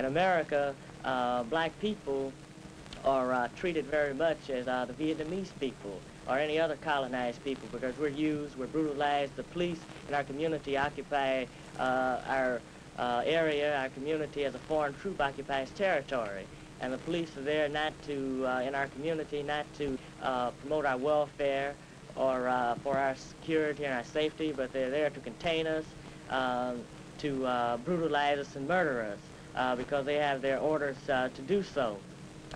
America, black people are treated very much as the Vietnamese people or any other colonized people, because we're brutalized. The police in our community occupy our area, our community, as a foreign troop occupies territory. And the police are there not to, in our community, not to promote our welfare or for our security and our safety, but they're there to contain us, to brutalize us and murder us because they have their orders to do so.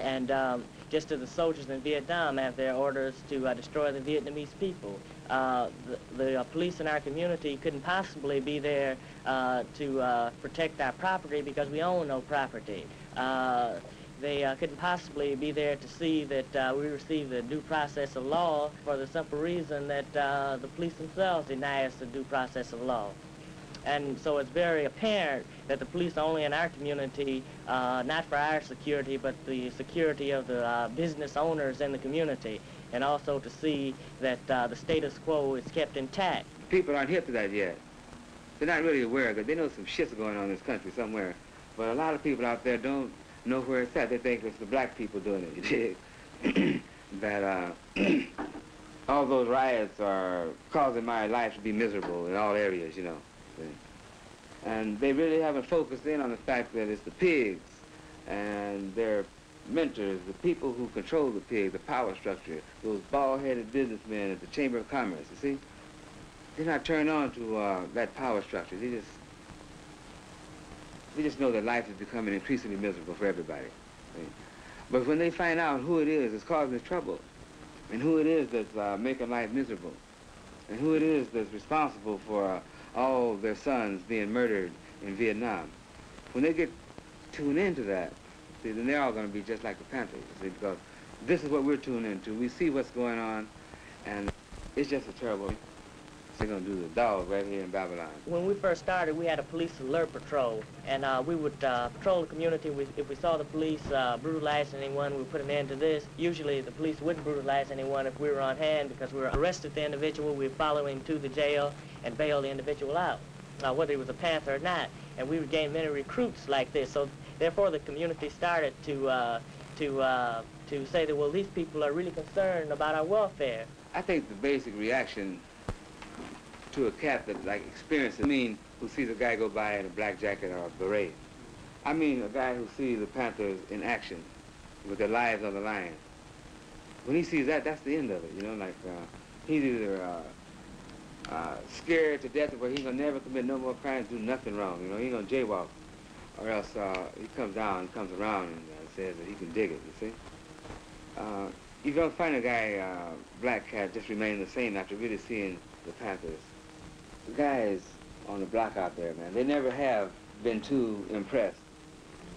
And just as the soldiers in Vietnam have their orders to destroy the Vietnamese people, the police in our community couldn't possibly be there to protect our property because we own no property. They couldn't possibly be there to see that we receive the due process of law for the simple reason that the police themselves deny us the due process of law. And so it's very apparent that the police are only in our community, not for our security, but the security of the business owners in the community, and also to see that the status quo is kept intact. People aren't hip to that yet. They're not really aware of it. They know some shit's going on in this country somewhere, but a lot of people out there don't know where it's at. They think it's the black people doing it, you dig? That all those riots are causing my life to be miserable in all areas, you know. And they really haven't focused in on the fact that it's the pigs and their mentors, the people who control the pigs, the power structure, those bald-headed businessmen at the Chamber of Commerce, you see? They're not turned on to that power structure. They just know that life is becoming increasingly miserable for everybody. See? But when they find out who it is that's causing this trouble, and who it is that's making life miserable, and who it is that's responsible for all their sons being murdered in Vietnam, when they get tuned into that, see, then they're all going to be just like the Panthers, see, because this is what we're tuned into. We see what's going on, and it's just a terrible. They're going to do the dog right here in Babylon. When we first started, we had a police alert patrol, and we would patrol the community. If we saw the police brutalizing anyone, we would put an end to this. Usually the police wouldn't brutalize anyone if we were on hand, because we were arrested the individual, we would follow him to the jail and bail the individual out, whether he was a Panther or not. And we would gain many recruits like this. So therefore the community started to say that, well, these people are really concerned about our welfare. I think the basic reaction to a cat that like experiences, who sees a guy go by in a black jacket or a beret. I mean a guy who sees the Panthers in action with their lives on the line. When he sees that, that's the end of it, you know, like he's either scared to death where he's gonna never commit no more crimes, do nothing wrong, you know, he's gonna jaywalk, or else he comes around and says that he can dig it, you see. You don't find a guy, black cat, just remain the same after really seeing the Panthers. The guys on the block out there, man, they never have been too impressed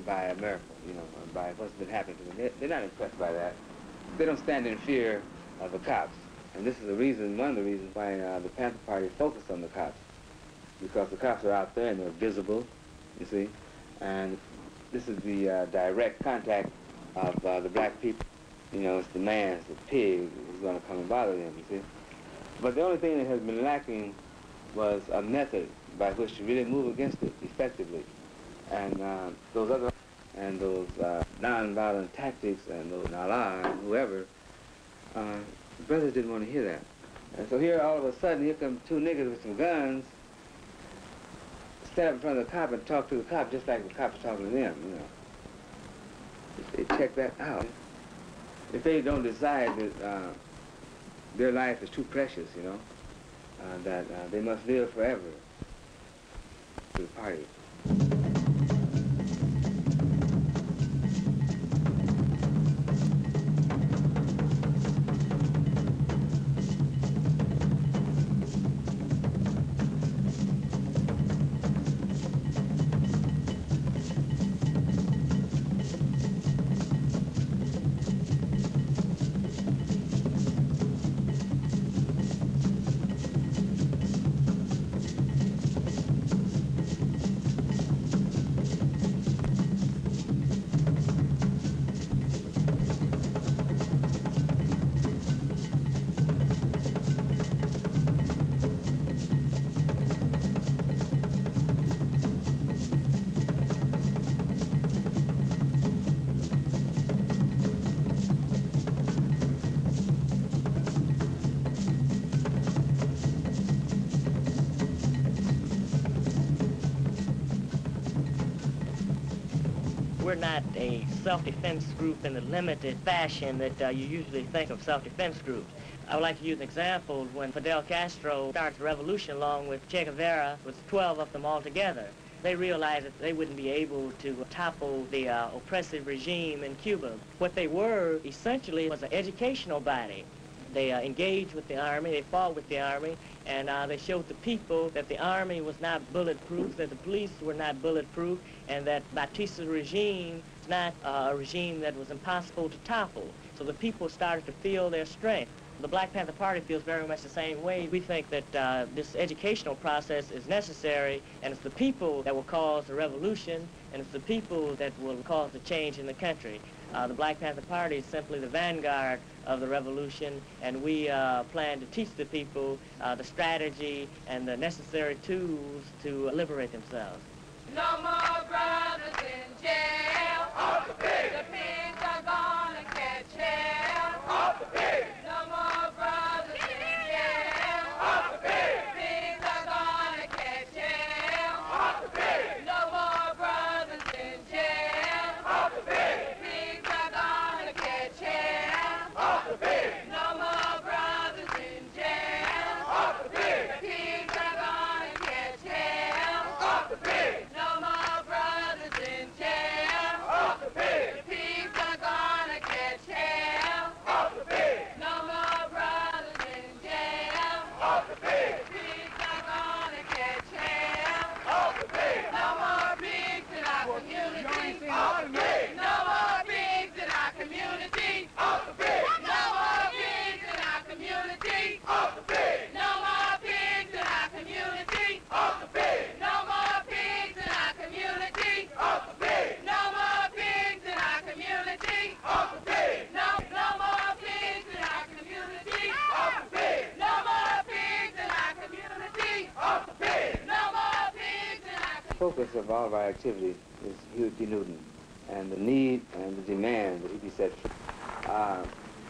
by America, you know, by what's been happening to them. They're not impressed by that. They don't stand in fear of the cops. And this is the reason, one of the reasons why the Panther Party focused on the cops. Because the cops are out there and they're visible, you see. And this is the direct contact of the black people. You know, it's the man, it's the pig who's going to come and bother them, you see. But the only thing that has been lacking was a method by which to really move against it effectively. And those non-violent tactics and those Nala and whoever, brothers didn't want to hear that. And so here, all of a sudden, here come two niggas with some guns, stand up in front of the cop and talk to the cop just like the cop's talking to them, you know. If they check that out, if they don't decide that their life is too precious, you know, that they must live forever to the party. we're not a self-defense group in the limited fashion that you usually think of self-defense groups. I would like to use an example when Fidel Castro starts the revolution along with Che Guevara, with 12 of them all together. They realized that they wouldn't be able to topple the oppressive regime in Cuba. What they were essentially was an educational body. They engaged with the army, they fought with the army, and they showed the people that the army was not bulletproof, that the police were not bulletproof, and that Batista's regime was not a regime that was impossible to topple. So the people started to feel their strength. The Black Panther Party feels very much the same way. We think that this educational process is necessary, and it's the people that will cause the revolution, and it's the people that will cause the change in the country. The Black Panther Party is simply the vanguard of the revolution, and we plan to teach the people the strategy and the necessary tools to liberate themselves. No more brothers in jail. Off the pig. The pigs are gonna catch hell. Off the pig. No more brothers in jail. Off the pig. The pigs are gonna catch hell. Off the pig. No more brothers in jail. Off the pig. The pigs are gonna catch hell. Off the pig. No more brothers in jail. Off the pig. The pigs are gonna catch hell. Off the pig. No more brothers in jail. Off the pig. The pigs are gonna catch hell. Off the pig. No more brothers in jail. Off the pig. The pigs are gonna catch hell. Off the pig. No more pigs in our community. Off the pig. No more pigs in our community. Off the pig. No more pigs in our community. Off the pig. No more pigs in our community. Off the pig. No more pigs in our community. Off the pig. No more pigs in our community. Off the pig. No more pigs in our community. Off the pig. No more pigs in our community. Off the pig. No more pigs in our The focus of all of our activities is Huey P. Newton, and the need and the demand that he be set free.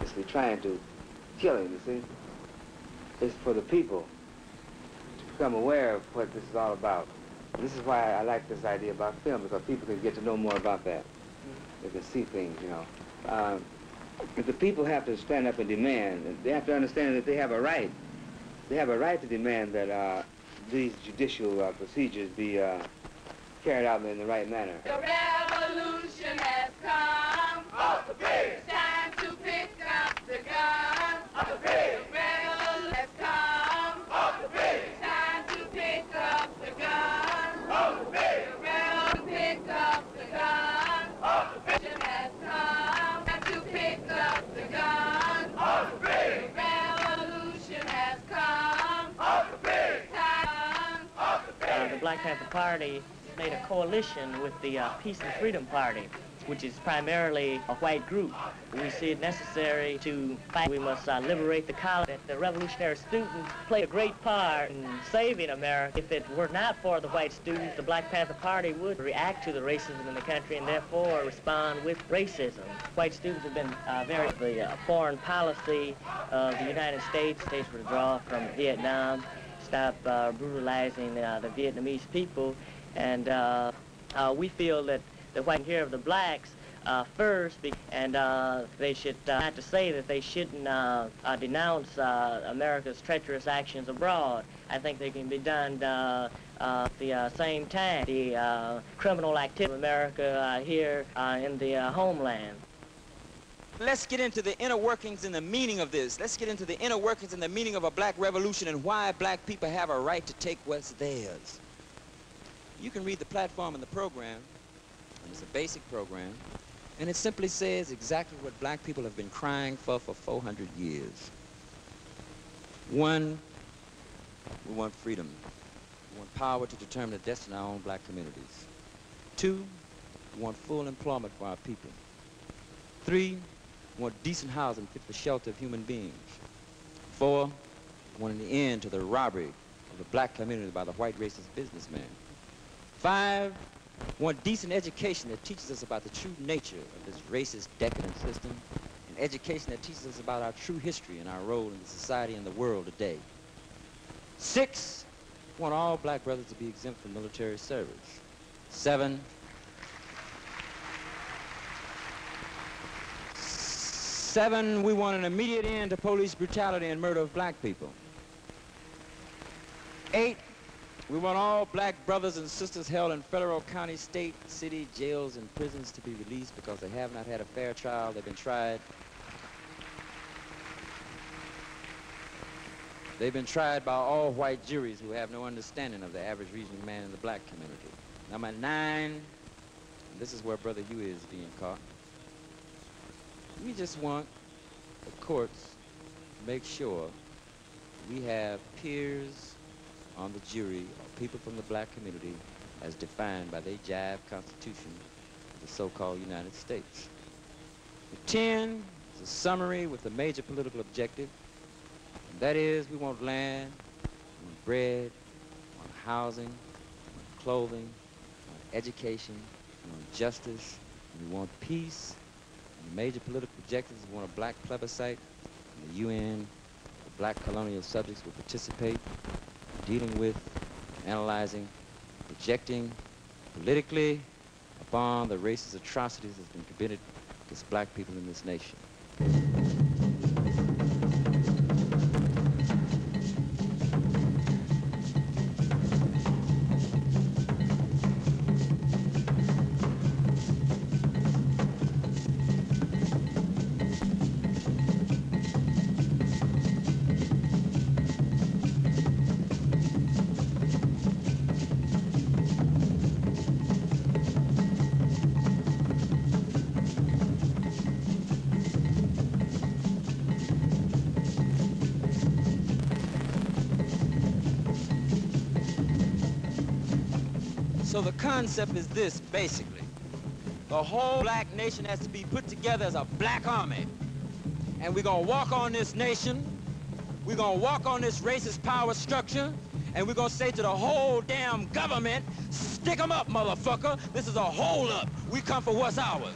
Is we're trying to kill him, you see. It's for the people to become aware of what this is all about. And this is why I like this idea about film, because people can get to know more about that. They can see things, you know. If the people have to stand up and demand, and they have to understand that they have a right. They have a right to demand that these judicial procedures be carried out in the right manner. The revolution has come. Off the pig. It's time to pick up the gun. Off the pig. The revolution has come. Off the pig. It's time to pick up the gun. Off the pig. The revolution pick up the gun. Off the pig. The revolution has come. Time to pick up the gun. Off the pig. The revolution has come. Off the pig. Time. Off the pig. The Black Panther Party made a coalition with the Peace and Freedom Party, which is primarily a white group. We see it necessary to fight. We must liberate the colony. The revolutionary students play a great part in saving America. If it were not for the white students, the Black Panther Party would react to the racism in the country and therefore respond with racism. White students have been very the foreign policy of the United States. States withdraw from Vietnam, stop brutalizing the Vietnamese people. And we feel that the white here of the blacks first, and they should not to say that they shouldn't denounce America's treacherous actions abroad. I think they can be done at the same time. The criminal activity of America here in the homeland. Let's get into the inner workings and the meaning of this. Let's get into the inner workings and the meaning of a black revolution and why black people have a right to take what's theirs. You can read the platform in the program, and it's a basic program, and it simply says exactly what black people have been crying for 400 years. One, we want freedom. We want power to determine the destiny of our own black communities. Two, we want full employment for our people. Three, we want decent housing fit for shelter of human beings. Four, we want an end to the robbery of the black community by the white racist businessman. 5, want decent education that teaches us about the true nature of this racist, decadent system, and education that teaches us about our true history and our role in the society and the world today. 6, want all black brothers to be exempt from military service. 7, 7, we want an immediate end to police brutality and murder of black people. 8, we want all black brothers and sisters held in federal, county, state, city, jails, and prisons to be released because they have not had a fair trial. They've been tried. They've been tried by all white juries who have no understanding of the average reasoning man in the black community. Number 9, and this is where Brother Huey is being caught. We just want the courts to make sure we have peers on the jury or people from the black community as defined by their jive constitution of the so-called United States. 10 is a summary with a major political objective. And that is, we want land, we want bread, we want housing, we want clothing, we want education, we want justice, and we want peace. And the major political objectives, we want a black plebiscite, and the UN, the black colonial subjects will participate, dealing with, analyzing, projecting politically upon the racist atrocities that have been committed against black people in this nation. So the concept is this, basically. The whole black nation has to be put together as a black army. And we're gonna walk on this nation, we're gonna walk on this racist power structure, and we're gonna say to the whole damn government, stick 'em up, motherfucker. This is a hold up. We come for what's ours.